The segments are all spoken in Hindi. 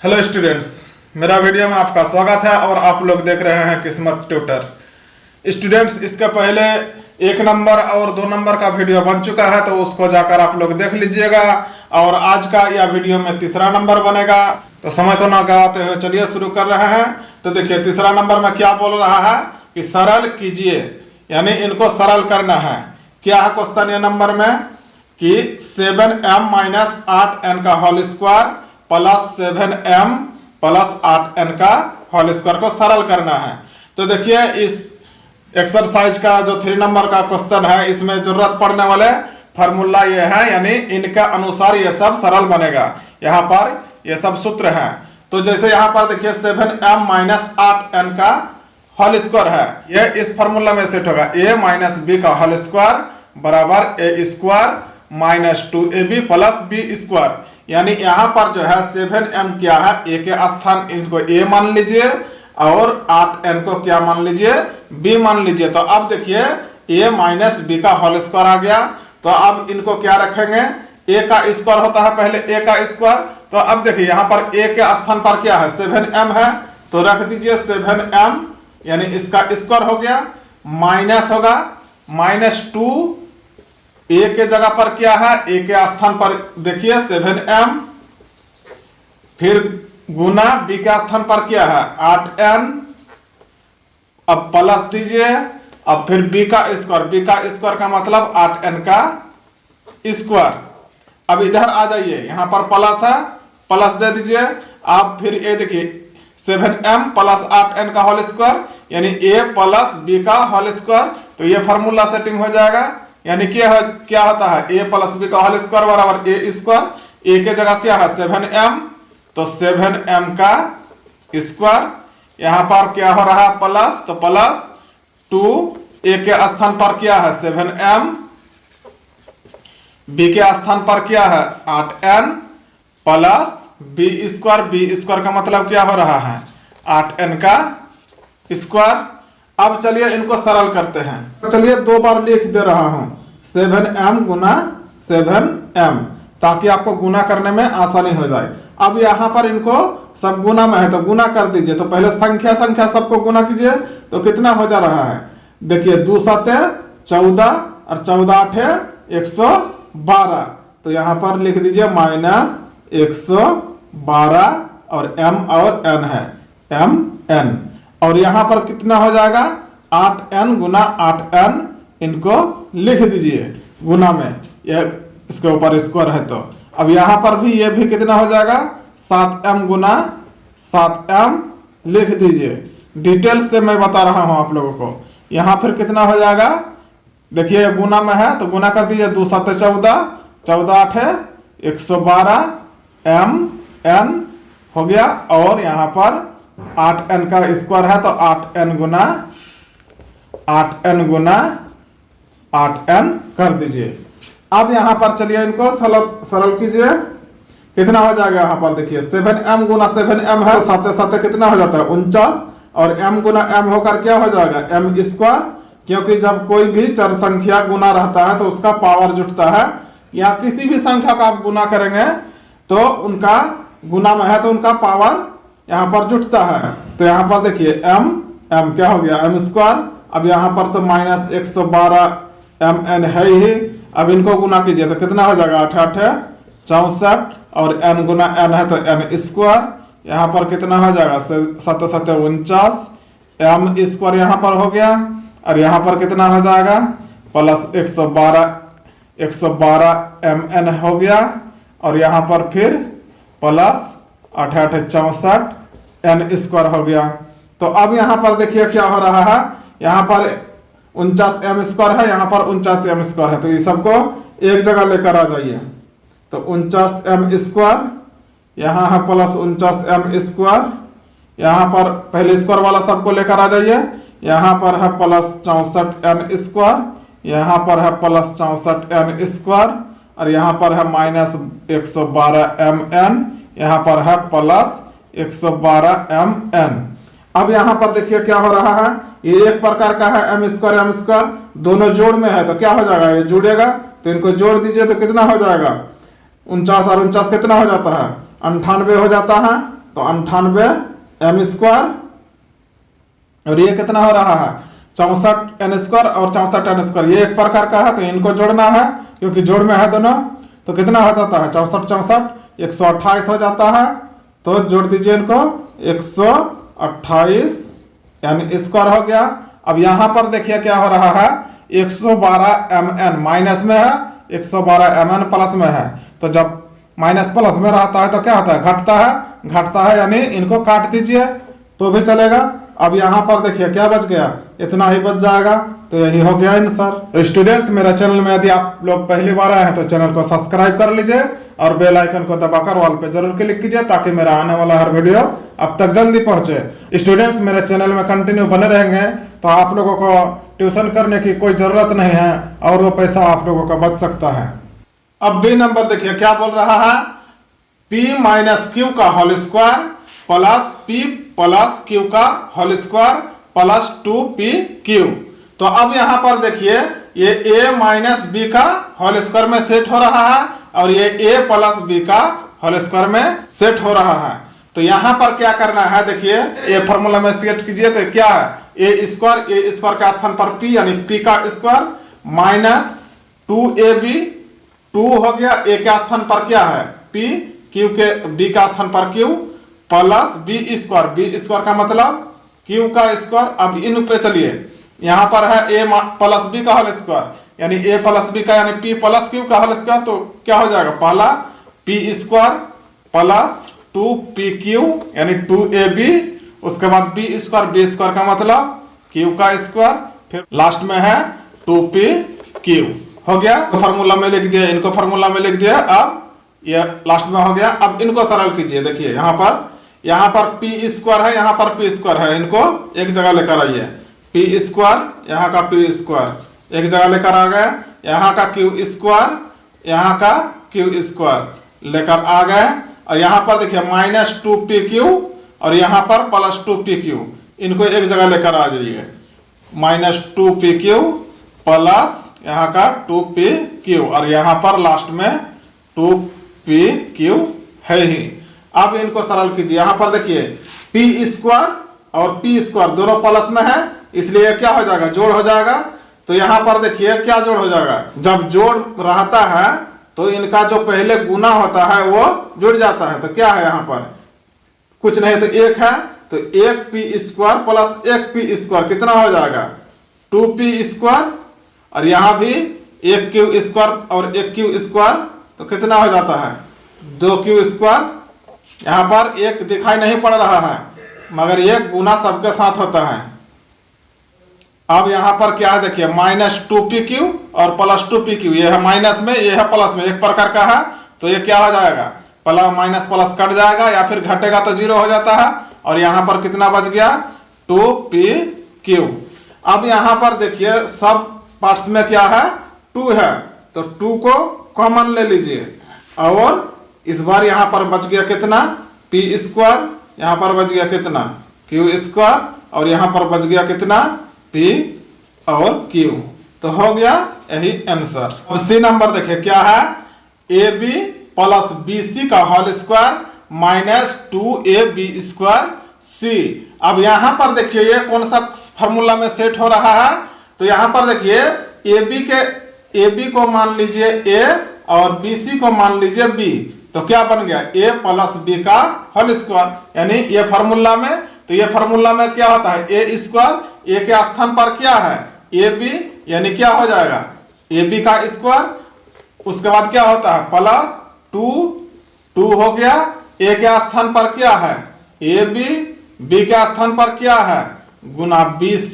हेलो स्टूडेंट्स, मेरा वीडियो में आपका स्वागत है और आप लोग देख रहे हैं किस्मत ट्यूटर। स्टूडेंट्स, इसके पहले 1 नंबर और 2 नंबर का वीडियो बन चुका है, तो उसको जाकर आप लोग देख लीजिएगा। और आज का यह वीडियो में तीसरा नंबर बनेगा। तो समय को ना गवाते हुए चलिए शुरू कर रहे हैं। तो देखिए, तीसरा नंबर में क्या बोल रहा है कि सरल कीजिए, यानी इनको सरल करना है। क्या है क्वेश्चन ये नंबर में कि 7m माइनस 8n का whole square plus 7m plus 8n का होल स्क्वायर को सरल करना है। तो देखिए, इस एक्सरसाइज का जो 3 नंबर का क्वेश्चन है, इसमें जरूरत पड़ने वाले फार्मूला ये है, यानी इनके अनुसार ये सब सरल बनेगा। यहाँ पर ये सब सूत्र हैं। तो जैसे यहाँ पर देखिए 7m माइनस 8n का होल स्क्वायर है, ये इस फार्मूला में सेट होगा। a माइनस b का होल स्क्वायर बराबर a square minus 2ab plus b square. यानी यहाँ पर जो है 7m क्या है, a के स्थान इनको a मान लीजिए और 8n को क्या मान लीजिए, b मान लीजिए। तो अब देखिए a माइनस b का होल स्क्वायर आ गया। तो अब इनको क्या रखेंगे, a का स्क्वायर होता है पहले a का स्क्वायर। तो अब देखिए यहाँ पर a के स्थान पर क्या है, 7m है, तो रख दीजिए 7m, यानी इसका स्क्वायर हो गया। माइनस होगा माइनस 2, a के जगह पर क्या है, a के स्थान पर देखिए 7m, फिर गुना b के स्थान पर क्या है 8n, अब प्लस दीजिए, अब फिर b का स्क्वायर का मतलब 8n का स्क्वायर। अब इधर आ जाइए, यहां पर प्लस है, प्लस दे दीजिए। अब फिर ये देखिए 7m प्लस 8n का होल स्क्वायर, यानी a प्लस b का होल स्क्वायर। तो ये फार्मूला सेटिंग हो जाएगा। यानी क्या होता है, a प्लस b का होल स्क्वायर बराबर a स्क्वायर। a के जगह क्या है 7m, तो 7m का स्क्वायर। यहां पर क्या हो रहा है प्लस, तो प्लस 2, a के स्थान पर क्या है 7m, b के स्थान पर क्या है 8n प्लस b स्क्वायर का मतलब क्या हो रहा है 8n का स्क्वायर। अब चलिए इनको सरल करते हैं। चलिए 2 बार लिख दे रहा हूं, 7m गुना 7m, ताकि आपको गुना करने में आसानी हो जाए। अब यहाँ पर इनको सब गुना में है, तो गुना कर दीजिए। तो पहले संख्या सबको गुना कीजिए, तो कितना हो जा रहा है, देखिए 2 7 14 और 14 8 112। तो यहाँ पर लिख दीजिए माइनस 112 और m और n है mn। और यहां पर कितना हो जाएगा 8n गुना 8n, इनको लिख दीजिए गुना में, यह इसके ऊपर स्क्वायर है। तो अब यहां पर भी ये भी कितना हो जाएगा 7m गुना 7m, लिख दीजिए। डिटेल से मैं बता रहा हूं आप लोगों को। यहां फिर कितना हो जाएगा, देखिए गुना में है, तो गुना कर दीजिए 2 7 14 14 8 112 mn हो गया। और यहां पर 8n का स्क्वायर है, तो 8n गुना 8n कर दीजिए। अब यहां पर चलिए इनको सरल कीजिए। कितना हो जाएगा, यहां पर देखिए 7m गुना 7m है, 7 7 कितना हो जाता है 49, और m गुना m होकर क्या हो जाएगा m स्क्वायर। क्योंकि जब कोई भी चर संख्या गुना रहता है तो उसका पावर जुटता है, या किसी भी संख्या का आप गुना करेंगे तो उनका गुना में है तो उनका पावर यहाँ पर जुटता है। तो यहाँ पर देखिए m क्या हो गया m स्क्वायर। अब यहाँ पर तो माइनस 112 mn है ही। अब इनको गुना कीजिए, तो कितना हो जाएगा 8 8 64, और n गुना n है तो n स्क्वायर। यहाँ पर कितना हो जाएगा 7 7 49 m स्क्वायर यहाँ पर हो गया। और यहाँ पर कितना हो जाएगा प्लस 112 mn हो गया। और यहाँ पर फिर प्लस 8 8 64 n स्क्वायर हो गया। तो अब यहाँ पर देखिए क्या हो रहा है, यहाँ पर 49 m स्क्वायर है, यहाँ पर 49 m स्क्वायर है। तो ये सबको एक जगह लेकर आ जाइए। तो 49 m स्क्वायर यहाँ है प्लस 49 m स्क्वायर, यहाँ पर पहले स्क्वायर वाला सबको लेकर आ जाइए। यहाँ पर है प्लस 64 n स्क्वायर, यहाँ पर है प्लस 64 n स्क्वायर, और यहाँ पर है माइनस 112 mn, यहाँ पर है प्लस 112 mn। अब यहाँ पर देखिए क्या हो रहा है, ये एक प्रकार का है m स्क्वायर, दोनों जोड़ में है, तो क्या हो जाएगा ये जुड़ेगा। तो इनको जोड़ दीजिए, तो कितना हो जाएगा 49 और 49 कितना हो जाता है 98 हो जाता है। तो 98 m स्क्वायर, और ये कितना हो रहा है 64 n स्क्वायर और 64 n स्क्वायर, ये एक प्रकार का है तो इनको जोड़ना है क्योंकि जोड़ में है दोनों। तो कितना हो जाता है 64 128 हो जाता है, तो जोड़ दीजिए इनको 128 n स्क्वायर हो गया। अब यहाँ पर देखिए क्या हो रहा है 112 mn माइनस में है, 112 mn प्लस में है। तो जब माइनस प्लस में रहता है तो क्या होता है घटता है, यानी इनको काट दीजिए तो भी चलेगा। अब यहाँ पर देखिए क्या बच गया, इतना ही बच जाएगा, तो यही हो गया आंसर। तो स्टूडेंट्स मेरे चैनल में यदि आप लोग पहली बार आए हैं तो चैनल को सब्सक्राइब कर लीजिए और बेल आइकन को दबाकर ऑल पे जरूर क्लिक कीजिए ताकि मेरा आने वाला हर वीडियो अब तक जल्दी पहुंचे। स्टूडेंट्स मेरे चैनल में कंटिन्यू बने रहेंगे तो आप लोगों को ट्यूशन करने की कोई जरूरत नहीं है और वो पैसा आप लोगों का बच सकता है। अब बी नंबर देखिए क्या बोल रहा है, p माइनस क्यू का whole square plus p plus Q का होल स्क्वायर प्लस 2pq। तो अब यहाँ पर देखिए ये a माइनस बी का होल स्क्वायर में सेट हो रहा है और ये a प्लस बी का होल स्क्वायर में सेट हो रहा है। तो यहाँ पर क्या करना है, देखिए ये फॉर्मूला में सेट कीजिए तो क्या है ए स्क्वायर के स्थान पर p यानी p का स्क्वायर माइनस 2ab, 2 हो गया, a के स्थान पर क्या है p, q के b का स्थान पर q प्लस b स्क्वायर का मतलब q का स्क्वायर। अब इन पे चलिए यहाँ पर है a प्लस b का होल स्क्वायर यानी a प्लस b का यानी p प्लस q का होल स्क्वायर, तो क्या हो जाएगा पहला p स्क्वायर प्लस 2pq यानी 2ab, उसके बाद b स्क्वायर का मतलब q का स्क्वायर, फिर लास्ट में है 2pq हो गया। तो फार्मूला में लिख दिया, इनको फार्मूला में लिख दिया। अब ये लास्ट में हो गया। अब इनको सरल कीजिए, देखिए यहाँ पर p स्क्वायर है, यहाँ पर p स्क्वायर है, इनको एक जगह लेकर आइए, p स्क्वायर यहाँ का p स्क्वायर एक जगह लेकर आ गए, यहाँ का q स्क्वायर यहाँ का q स्क्वायर लेकर आ गए, और यहाँ पर देखिए माइनस 2pq और यहाँ पर प्लस 2pq, इनको एक जगह लेकर आ जाइए, माइनस 2pq प्लस यहाँ का 2pq और यहाँ पर लास्ट में 2pq है ही। अब इनको सरल कीजिए, यहाँ पर देखिए p स्क्वायर और p स्क्वायर दोनों प्लस में है इसलिए क्या हो जाएगा जोड़ हो जाएगा। तो यहाँ पर देखिए क्या जोड़ हो जाएगा, जब जोड़ रहता है तो इनका जो पहले गुना होता है वो जुड़ जाता है। तो क्या है यहाँ पर कुछ नहीं तो एक है, तो एक p स्क्वायर प्लस एक p स्क्वायर कितना हो जाएगा 2p स्क्वायर, और यहाँ भी एक q स्क्वायर और एक q स्क्वायर तो कितना हो जाता है 2q स्क्वायर। यहाँ पर एक दिखाई नहीं पड़ रहा है मगर ये गुना सबके साथ होता है। अब यहाँ पर क्या है देखिए माइनस 2pq और प्लस 2pq, ये है माइनस में ये है प्लस में, एक प्रकार का है, तो ये क्या हो जाएगा प्लस माइनस प्लस कट जाएगा या फिर घटेगा तो 0 हो जाता है। और यहाँ पर कितना बच गया 2pq। अब यहाँ पर देखिए सब पार्ट्स में क्या है 2 है, तो 2 को कॉमन ले लीजिए और इस बार यहाँ पर बच गया कितना p स्क्वायर, यहाँ पर बच गया कितना q स्क्वायर और यहाँ पर बच गया कितना p और q। तो हो गया यही आंसर। अब सी नंबर देखिए क्या है ab प्लस bc का whole square minus 2ab square c। अब यहाँ पर देखिए ये कौन सा फॉर्मूला में सेट हो रहा है, तो यहाँ पर देखिए ab को मान लीजिए a और bc को मान लीजिए b, तो क्या बन गया a प्लस b का होल स्क्वायर यानी ये फॉर्मूला में। तो ये फॉर्मूला में क्या होता है a स्क्वायर, a के स्थान पर क्या है ab यानी क्या हो जाएगा ab का स्क्वायर, उसके बाद क्या होता है प्लस 2 हो गया, a के स्थान पर क्या है ab, b के स्थान पर क्या है गुना bc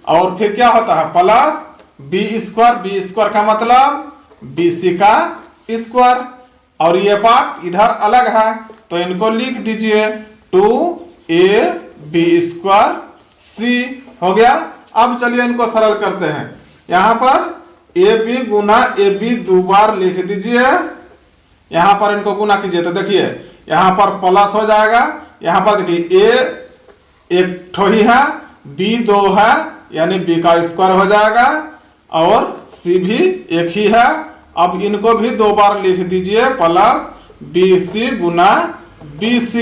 और फिर क्या होता है प्लस b स्क्वायर का मतलब bc का स्क्वायर, और ये पार्ट इधर अलग है तो इनको लिख दीजिए 2ab स्क्वायर c हो गया। अब चलिए इनको सरल करते हैं, यहाँ पर ab गुना ab 2 बार लिख दीजिए, यहाँ पर इनको गुना कीजिए तो देखिए यहाँ पर प्लस हो जाएगा, यहाँ पर देखिए a एक ठो ही है b 2 है यानी b का स्क्वायर हो जाएगा और c भी एक ही है। अब इनको भी 2 बार लिख दीजिए प्लस bc गुना bc,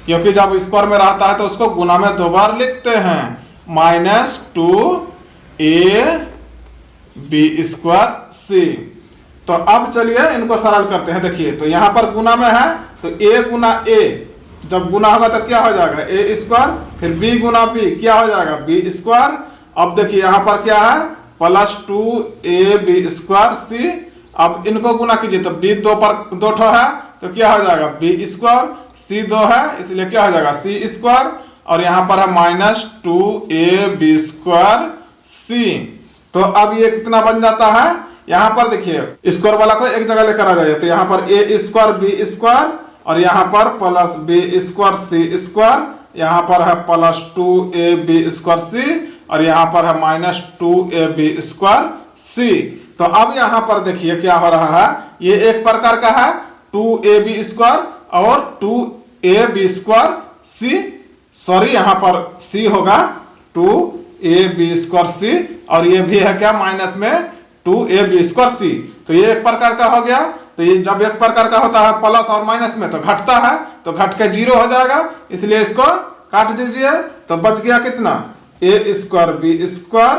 क्योंकि जब स्क्वायर में रहता है तो उसको गुना में 2 बार लिखते हैं, -2ab²c। तो अब चलिए इनको सरल करते हैं। देखिए तो यहाँ पर गुना में है तो a गुना a, जब गुना होगा तो क्या हो जाएगा a², फिर b गुना b क्या हो जाएगा b²। अब देखिए यहाँ पर क्या है +2ab²c। अब इनको गुना कीजिए तो b 2 ठो है तो क्या हो जाएगा b², c 2 है इसलिए क्या हो जाएगा c², और यहाँ पर है -2ab²c। तो अब ये कितना बन जाता है, यहाँ पर देखिए स्क्वायर वाला को एक जगह लेकर आ जाइए, तो यहाँ पर a² b² और यहाँ पर +b²c², यहाँ पर है +2ab²c और यहाँ पर है -2ab²c। तो अब यहाँ पर देखिए क्या हो रहा है, ये एक प्रकार का है 2ab² और 2ab²c, सॉरी यहाँ पर c होगा 2ab²c और ये भी है क्या माइनस में 2ab²c। तो ये एक प्रकार का हो गया। तो ये जब एक प्रकार का होता है प्लस और माइनस में तो घटता है, तो घट के 0 हो जाएगा, इसलिए इसको काट दीजिए। तो बच गया कितना a² b²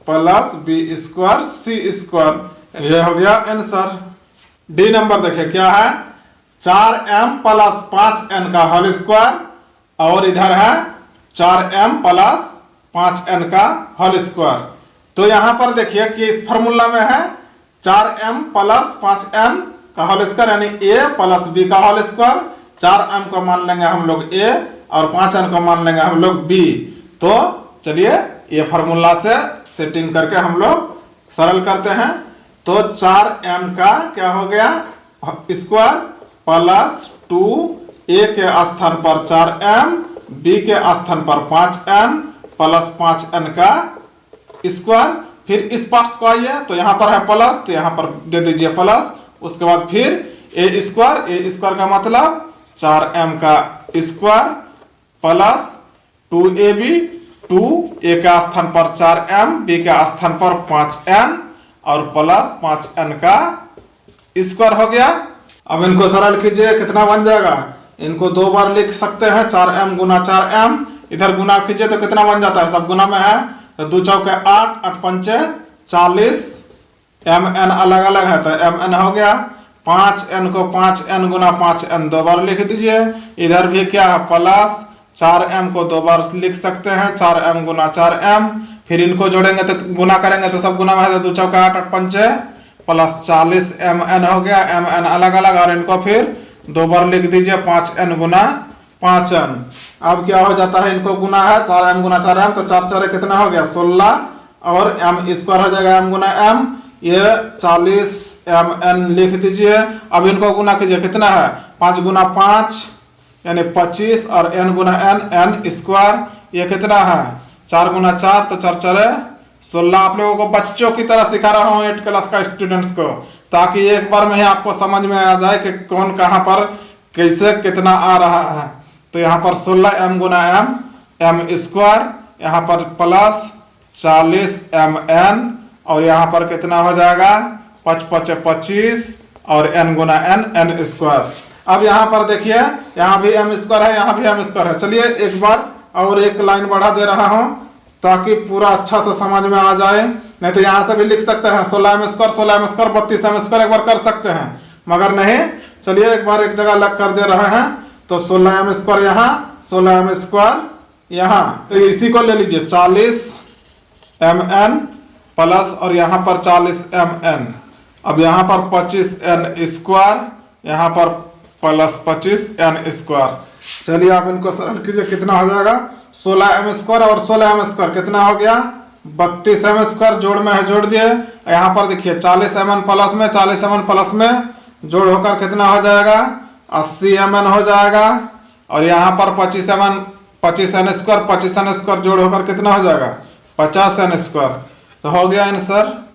प्लस b²c²। ये हो गया आंसर। डी नंबर देखिए क्या है 4m + 5n का होल स्क्वायर और इधर है 4m + 5n का होल स्क्वायर। तो यहां पर देखिए कि इस फार्मूला में है 4m + 5n का होल स्क्वायर यानी a + b का होल स्क्वायर। 4m को मान लेंगे हम लोग a और 5n को मान लेंगे हम लोग b। तो चलिए ये फार्मूला से सेटिंग करके हम लोग सरल करते हैं। तो 4m का क्या हो गया स्क्वायर प्लस 2 a के स्थान पर 4m, b के स्थान पर 5n प्लस 5n का स्क्वायर। फिर इस पार्ट्स को आइए तो यहाँ पर है प्लस, तो यहाँ पर दे दीजिए प्लस। उसके बाद फिर a² का मतलब 4m का स्क्वायर प्लस 2ab, 2 a का स्थान पर 4m, b के स्थान पर 5n और प्लस 5n का स्क्वायर हो गया। अब इनको सरल कीजिए, कितना बन जाएगा, इनको 2 बार लिख सकते हैं 4m गुना 4m, इधर गुना कीजिए तो कितना बन जाता है, सब गुना में है तो 2 चौके 8, 8 पंचे 40, mn अलग अलग है तो mn हो गया। 5n को 5n गुना 5n 2 बार लिख दीजिए। इधर भी क्या है प्लस 4m को 2 बार लिख सकते हैं 4m गुना 4m। फिर इनको जोड़ेंगे तो गुना करेंगे तो सब गुना में है तो 2 चौके 8, 8 पंचे प्लस 40 mn हो गया। mn अलग अलग और इनको फिर 2 बार लिख दीजिए 5n गुना 5n। अब क्या हो जाता है, इनको गुना है 4m गुना 4m तो 4 4 कितना हो गया 16 और m² हो जाएगा m गुना m, ये 40 mn लिख दीजिए। अब इनको गुना कीजिए कितना है 5 गुना 5 यानी 25 और n गुना n² ये कितना है 4 गुना 4 तो 4 4 16। आप लोगों को बच्चों की तरह सिखा रहा हूँ 8 क्लास का स्टूडेंट्स को, ताकि एक बार में ही आपको समझ में आ जाए कि कौन कहाँ पर कैसे कितना आ रहा है। तो यहाँ पर 16m गुना m² यहाँ पर प्लस 40 mn और यहाँ पर कितना हो जाएगा 5 5 25 और n गुना n² अब यहाँ पर देखिए यहाँ भी m² है, यहाँ भी m² है। चलिए एक बार और एक लाइन बढ़ा दे रहा हूँ ताकि पूरा अच्छा से समझ में आ जाए, नहीं तो यहाँ से भी लिख सकते हैं 16m² 32m² एक बार कर सकते हैं, मगर नहीं। चलिए एक बार एक जगह लग कर दे रहे हैं तो 16m² यहाँ 16m² यहाँ, तो इसी को ले लीजिए 40 mn प्लस और यहाँ पर 40 mn। अब यहाँ पर 25n² यहाँ पर प्लस 25n²। चलिए आप इनको सरल कीजिए, कितना हो जाएगा 16m² और 16m² कितना हो गया 32m²। जोड़ में है जोड़ दिए। यहाँ पर देखिए 40 mn प्लस में 40 mn प्लस में जोड़ होकर कितना हो जाएगा 80 mn हो जाएगा। और यहाँ पर 25n² जोड़ होकर कितना हो जाएगा 50n²। तो हो गया आंसर।